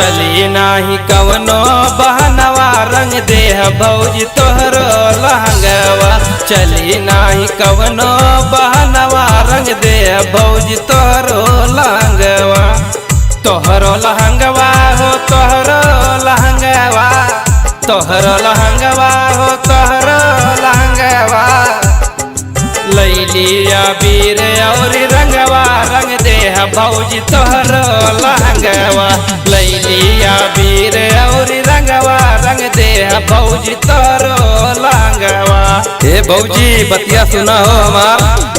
चली नाही कवनो बहनवा रंग देह भौजी तोहरो लहंगवा। चली नाही कवनो बहनवा रंग देह भौजी तोहरो लहंगवा। तोहरो लहंगवा हो तोहरो लहंगवा, तोहरो लहंगवा हो तोहरो लहंगवा। लैलिया बीर और रंगवा रंग देह भौजी तोहरो लहंगवा। लैलिया बीर और रंगवा रंग देह भौजी तोहरो लहंगवा। हे भौजी बतिया सुना हो हमार।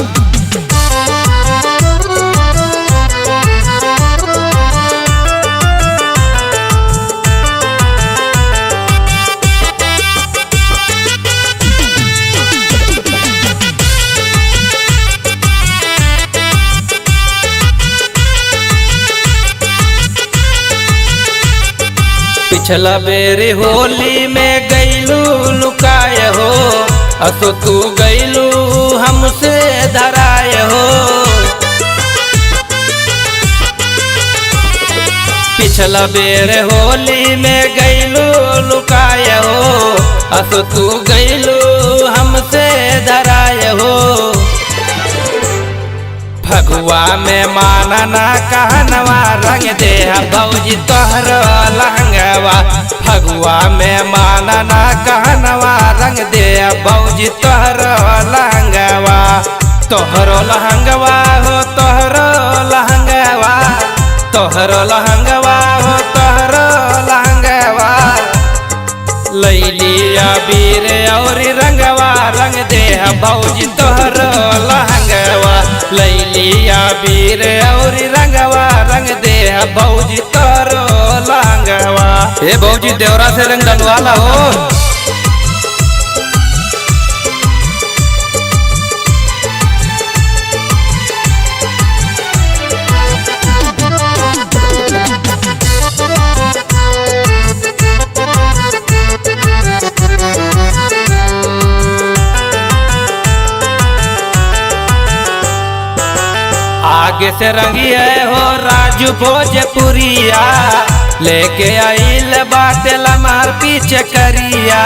पिछला बेरी होली में गईलू लुकाय हो, असो तू गईलू हमसे धराय हो। पिछला बेर होली में गईलू लुकाय हो, असो तू गईलू हमसे धराय हो। फगुआ में मानना कहनवा रंग देह भौजी तोहरो लहंगवा। फगुआ में मानना कहनवा रंग देह भौजी तोहरो लहंगवा। तोहरो लहंगवा हो तोहरो लहंगवा, तोहरो लहंगवा हो तोहरो लहंगवा। लैलिया बीर और रंगवा रंग देह भौजी तोहरो लहंगवा। लैलिया बीर और रंगवा रंग देह भौजी तोहरो लहंगवा। हे भौजी देवरा से रंग डलवाला हो। आगे से रंगी है हो राजू भोजपुरिया, लेके आइल बाटे लमार पीछे करिया।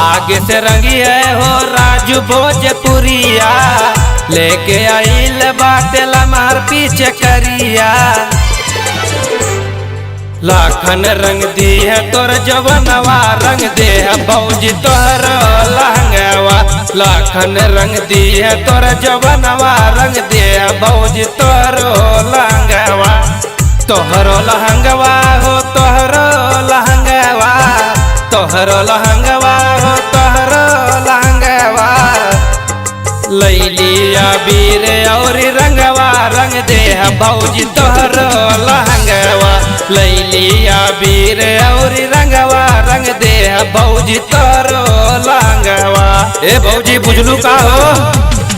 आगे से रंगी है हो राजू भोजपुरिया, लेके आइल बाटे लमार पीछे करिया। लाखन रंग दी है तोर जवनवा रंग देह भौजी तोहरो लहंगवा। लाखन रंग दी है तोर जवनवा रंग देह भौजी तोहरो लहंगवा। तोहरो लहंगवा हो तोहरो लहंगवा, तोहरो लहंगवा हो तोहरो लहंगवा। लैलिया बीर और रंगवा रंग देह भौजी तोहरो लहंगवा। लैलिया बीर और रंगवा रंग देह भौजी तोहरो लहंगवा। ए भौजी बुझलू का हो।